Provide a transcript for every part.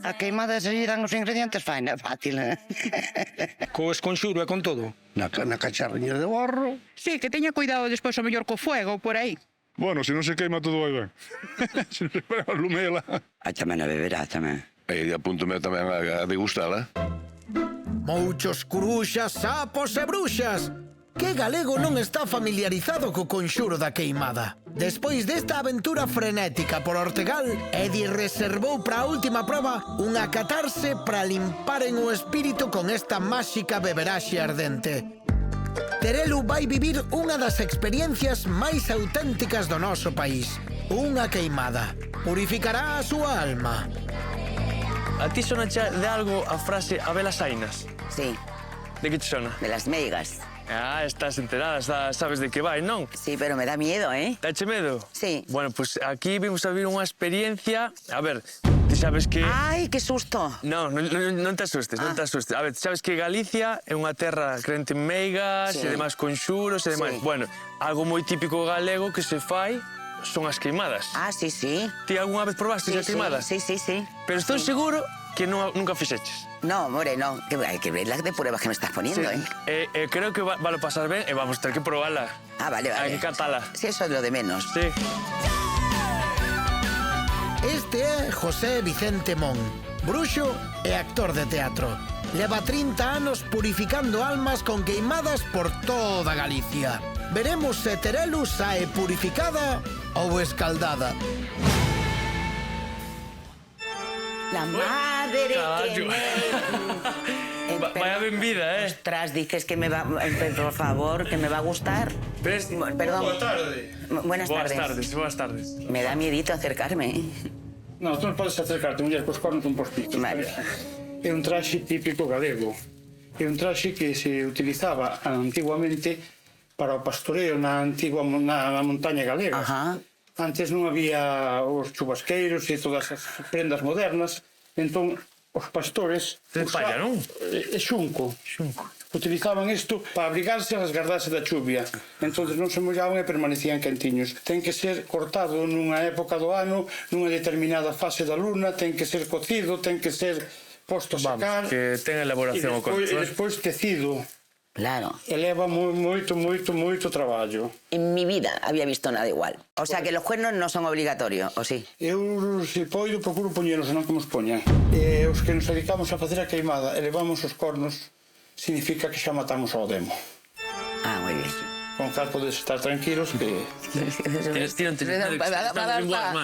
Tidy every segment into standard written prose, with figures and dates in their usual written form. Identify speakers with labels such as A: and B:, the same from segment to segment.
A: A queimada se lle dan os ingredientes faina, fácil.
B: Co esconxuro e con todo.
C: Na cacharriña de borro.
D: Sí, que teña cuidado despois o mellor co fuego por aí.
E: Bueno, se non se queima todo vai ben. Se non se pega a lumela.
A: A tamén a beberá, tamén.
F: E apúntome tamén a degustala.
G: Mouchos curuxas, sapos e bruxas. Que galego non está familiarizado co conxuro da queimada? Despois desta aventura frenética por Ortegal, Eddie reservou para a última proba unha catarse para limparen o espírito con esta máxica beberaxe ardente. Terelu vai vivir unha das experiencias máis auténticas do noso país. Unha queimada. Purificará a súa alma.
H: A ti sona de algo a frase a velas ainas?
A: Sí,
H: De que te sona?
A: de las meigas.
H: Ah, estás enterada, sabes de que vai, non?
A: Sí, pero me da miedo, ¿eh?
H: Dache medo?
A: Sí.
H: Bueno, pues aquí vimos a vivir unha experiencia... A ver, ti sabes que...
A: Ai, que susto.
H: Non te asustes, non te asustes. A ver, ti sabes que Galicia é unha terra crente en meigas,
A: Sí.
H: e demais conxuros e demais.
A: Sí.
H: Bueno, algo moi típico galego que se fai son as queimadas.
A: Ah, sí, sí.
H: Ti algunha vez probaste as queimadas?
A: Sí, sí, sí.
H: Pero estou seguro que nunca fixeches.
A: No, more, no. Hay que ver las de pruebas que me estás poniendo, ¿eh?
H: Creo que vale pasar ben e vamos ter que probala.
A: Ah, vale, vale.
H: Hai que catala.
A: Sí, eso es lo de menos.
H: Sí.
G: Este é José Vicente Mon, bruxo e actor de teatro. Leva 30 anos purificando almas con queimadas por toda Galicia. Veremos se Terelu sae purificada ou escaldada.
A: La madre
H: Caballo.
A: que me...
H: Vaya ben vida, eh?
A: Ostras, dices que me va... por favor, que me va a gustar. Perdón.
B: Boa tarde.
A: Buenas tardes.
H: Boas tardes.
A: Me da miedito acercarme.
B: Non, tú non podes acercarte, muller cos cornos un postizo.
A: Vale.
B: É un traxe típico galego. É un traxe que se utilizaba antiguamente para o pastoreo na antigua na montaña galega.
A: Ajá.
B: Antes non había os chubasqueiros e todas as prendas modernas, entón os pastores...
H: De palla, non?
B: É xunco. Utilizaban isto para abrigarse e resgardarse da chuvia. Entón non se mollaban e permanecían quentiños. Ten que ser cortado nunha época do ano, nunha determinada fase da luna, ten que ser cocido, ten que ser posto a secar...
H: Vamos, que ten elaboración o conto.
B: E despois tecido.
A: Claro.
B: Eleva moito traballo.
A: En mi vida había visto nada igual. O sea que los cuernos no son obligatorios, ¿o sí?
B: Eu, se poido, procuro poñelos, non que nos poñan. E os que nos dedicamos a facer a queimada e levamos os cornos, significa que xa matamos ao demo.
A: Ah, muy bien.
B: Con cal podes estar tranquilos que...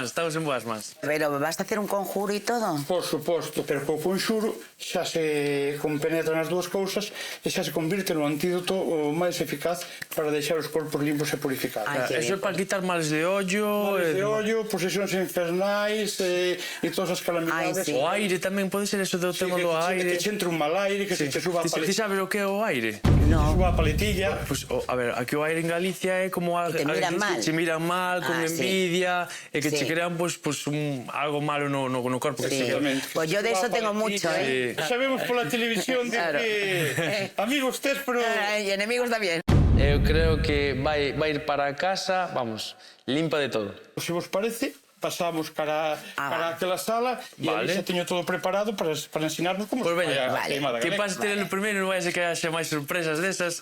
H: Estamos en boas más.
A: Pero vas a hacer un conjuro y todo.
B: Por suposto, pero co conxuro xa se compenetran as dúas cousas e xa se convirte no antídoto o máis eficaz para deixar os corpos limpos e purificados.
A: Ay, qué
H: Eso é para quitar males de ollo...
B: Males de ollo, posesións infernais e todas as calamidades.
A: Ay, sí.
H: O aire tamén pode ser eso do tema do aire.
B: Que te entre un mal aire, que se te suba a
H: Ti
B: paletilla.
H: sabes o que é o aire?
A: No.
B: Suba a paletilla.
H: Pues, a ver, aquí o aire en Galicia é como...
A: Que te miran mal.
H: Que te miran mal, con
A: Ah, sí.
H: envidia, e que
A: Sí.
H: te crean algo malo no corpo.
A: Sí. Pues yo de eso tengo mucho, ¿eh?
B: Xa vemos pola televisión de
A: Claro.
B: que amigos tes, pero
A: Y enemigos también.
H: Eu creo que vai ir para casa, vamos, limpa de todo.
B: se vos parece, pasamos cara aquela sala e
H: Vale.
B: ali xa teño todo preparado para ensinarnos como
H: Pois veña,
B: a queimada
H: que
B: galega.
H: pase ter o primeiro, non vai ser que haxa máis sorpresas desas.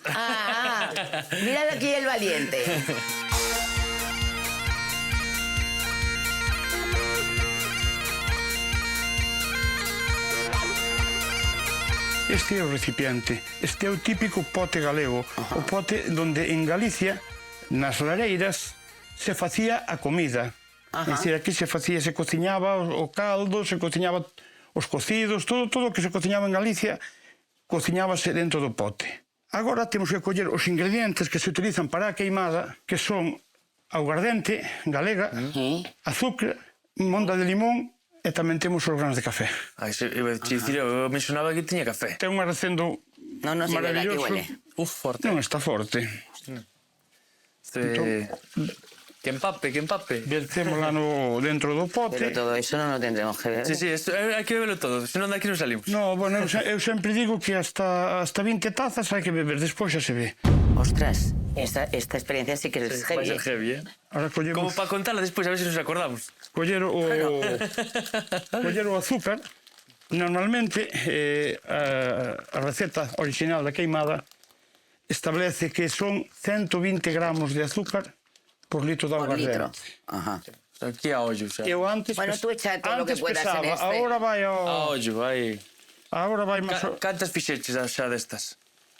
A: Mira aquí el valiente.
B: Este é o recipiente, este é o típico pote galego, o pote donde en Galicia, nas lareiras, se facía a comida. É dicir, aquí se cociñaba o caldo, se cociñaba os cocidos, todo o que se cociñaba en Galicia, cociñábase dentro do pote. Agora temos que coller os ingredientes que se utilizan para a queimada, que son aguardente galega, azúcar, monda de limón, e tamén temos os grans de café.
H: Eu mencionaba que tiña café.
B: Ten un arrecendo
A: No, no, sí, verdad que
B: maravilloso.
A: huele.
H: Forte.
B: Non está forte.
H: Que empape.
B: Vertémola dentro do pote.
A: Pero todo eso no lo tendremos que ver.
H: Sí, hai que beberlo todo, senón daqui non salimos.
B: No, bueno, eu sempre digo que hasta 20 tazas hai que beber, despois xa se ve.
A: Ostras, esta experiencia sí que es
H: Vai
A: heavy.
H: ser heavy, eh?
B: Ahora
H: Como
B: collemos,
H: para contarla despois, a ver se nos acordamos.
B: coller o azúcar, Normalmente, a receta original da queimada establece que son 120 gramos de azúcar por litro de
A: Por
B: auga
A: litro.
B: ardente.
A: Ajá.
H: Aquí a ollo, xa.
B: Eu antes,
A: Bueno, tú echa todo lo que
B: antes
A: puedas
B: pesaba,
A: en este.
B: agora vai
H: A
B: ao...
H: ollo, aí.
B: Agora vai máis...
H: Cantas fixeches xa destas?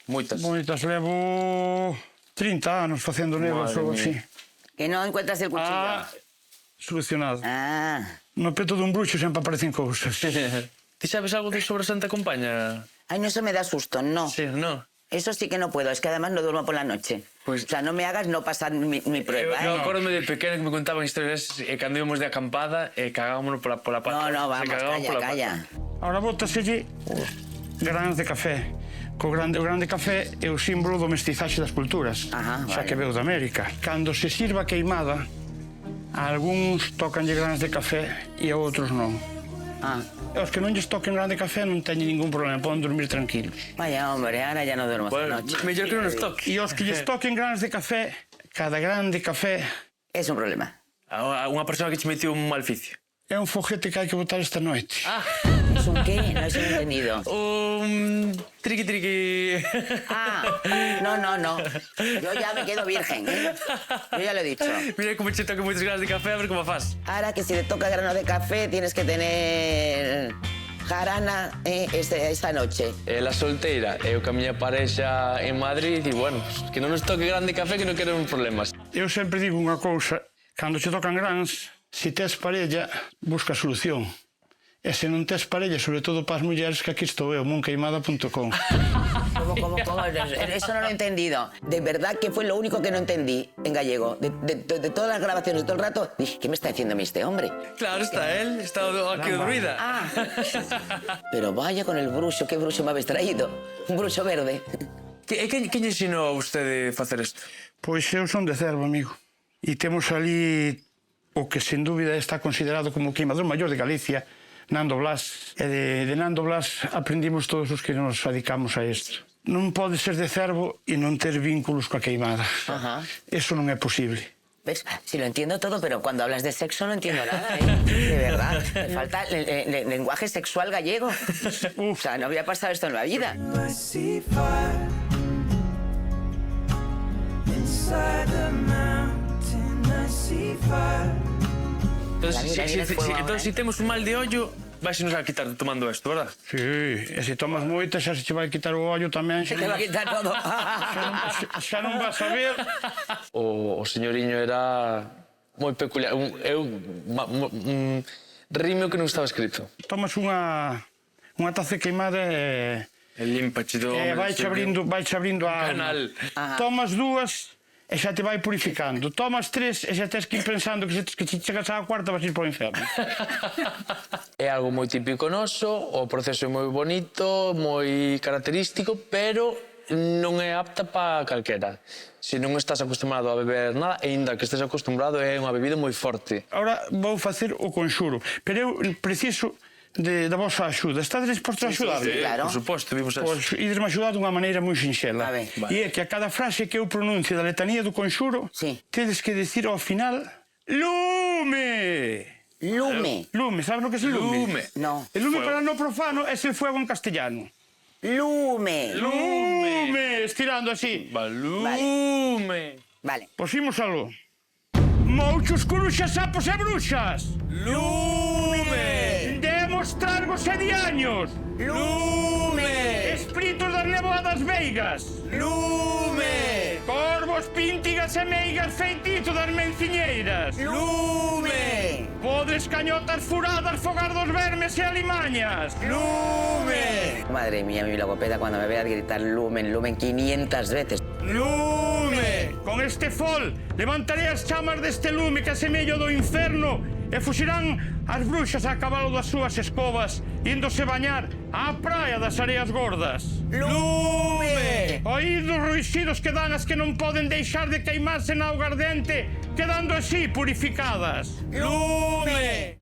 H: Moitas.
B: Bonitas, levo 30 anos facendo nevas
H: Madre
B: ou así.
H: mía.
A: Que no encuentras el cuchillo.
B: Solucionado.
A: Ah.
B: No peto dun bruxo sempre aparecen cousas.
H: Ti sabes algo de sobre a Santa Compaña?
A: Ay, no, eso me da susto, no.
H: Sí, no?
A: Eso sí que no puedo, es que además no duermo por la noche.
H: Pues-
A: O sea, no me hagas no pasar mi prueba,
H: Eu
A: ¿eh?
H: acordome de pequeno que me contaban historias cando íbamos de acampada e cagámonos pola pata.
A: No,
H: Se
A: vamos,
H: cagaban
A: calla,
H: pola
A: calla.
B: Ahora bótaselle granos de café. O grande café é o símbolo do mestizaxe das culturas,
A: Ajá,
B: xa
A: vale.
B: que veu de América. Cando se sirva queimada, a algúns tocanlle granos de café e a outros non.
A: Ah,
B: E os que non lles toquen grano de café non teñen ningún problema, poden dormir tranquilos.
A: vaya hombre, ahora ya no duermo esta
H: Bueno,
A: noche.
H: mellor que non nos toque.
B: E os que lles toquen granos de café, cada gran de café
A: Es un problema.
H: Unha persoa que che metió un maleficio.
B: é un foguete que hai que botar esta noite.
A: ¿Es un qué? No, eso no he entendido.
H: Un triqui.
A: Ah, no. Yo ya me quedo virgen, ¿eh? Yo ya lo he dicho.
H: Mira como che toque moitos granos de café, a ver como faz.
A: Ahora que si te toca grano de café tienes que tener jarana esta noche.
H: Ela solteira, eu ca miña parexa en Madrid e, bueno, que non nos toque grande café que non queremos problemas.
B: Eu sempre digo unha cousa, cando che tocan grans, se tes parella, busca solución. E se non tes parella, sobre todo para as mulleres, que aquí estou eu, monqueimada.com.
A: ¿Cómo? Eso no lo he entendido. De verdad que fue lo único que no entendí en gallego. De todas las grabaciones, de todo el rato, dije, ¿qué me está diciendo a mí este hombre?
H: Claro, está él, está aquí dormida.
A: Ah, pero vaya con el bruxo, ¿qué bruxo me habéis traído? Un bruxo verde.
H: Quen ensinou a vostede facer isto?
B: Pois eu son de Cervo, amigo. E temos ali o que, sen dúbida, está considerado como o queimador maior de Galicia, Nando Blas. E de Nando Blas aprendimos todos os que nos dedicamos a isto. Non pode ser de Cervo e non ter vínculos coa queimada.
A: Ajá.
B: Eso non é posible.
A: ¿Ves? Sí, lo entiendo todo, pero cuando hablas de sexo no entiendo nada, ¿eh? De verdad. Me falta el lenguaje sexual gallego. O sea, no había pasado esto en la vida.
I: I see fire inside the mountain. I see fire.
H: Entonces, si temos un mal de ollo, vais nos a quitar tomando isto, verdad?
B: Sí, e se tomas moita xa se che vai quitar o ollo tamén.
A: Se te va a quitar todo.
B: Xa non vas a ver.
H: O señoriño era moi peculiar. Rime que non estaba escrito.
B: Tomas unha taza queimada e
H: Limpa chido.
B: vai-che abrindo a alma.
H: Canal.
A: Ajá.
B: Tomas dúas e xa te vai purificando. Tomas tres e xa tes que ir pensando que se chegas á cuarta vas ir para o inferno.
H: É algo moi típico noso, o proceso é moi bonito, moi característico, pero non é apta para calquera. Se non estás acostumado a beber nada, e ainda que estés acostumbrado, é unha bebida moi forte.
B: Ahora vou facer o conxuro, pero eu preciso da vosa axuda. Estades dispostos a axudar?
A: sí. Claro.
H: Por suposto, vimos eso.
B: Pois idesme axudar dunha maneira moi sinxela.
A: A ver.
B: E é que a cada frase que eu pronuncie da letanía do conxuro,
A: Sí.
B: tedes que decir ao final lume.
A: Lume.
B: Lume, sabes lo que é el lume?
H: Lume.
A: No.
B: El lume para no profano é el fuego en castellano.
A: Lume.
B: Lume, estirando así.
H: Lume.
A: Vale.
B: Pois imos aló. Mouchos, coruxas, sapos e bruxas.
H: Lume.
B: Demostrargos e diaños.
H: Lume.
B: Espíritus das nevoadas veigas.
H: Lume.
B: Corvos, píntigas e meigas feitito das menciñeiras.
H: Lume.
B: Podres cañotas furadas, fogar dos vermes e alimañas.
H: Lume.
A: Madre mía, mi logopeda cuando me vea gritar lumen, lumen 500 veces.
H: Lume.
B: Con este fol levantaré as chamas deste lume que asemello do inferno e fuxirán as bruxas a cabalo das súas escobas índose bañar á praia das areas gordas.
H: Lume.
B: Oíd os ruixidos que dan as que non poden deixar de queimarse na auga ardente, quedando así purificadas.
H: Lume.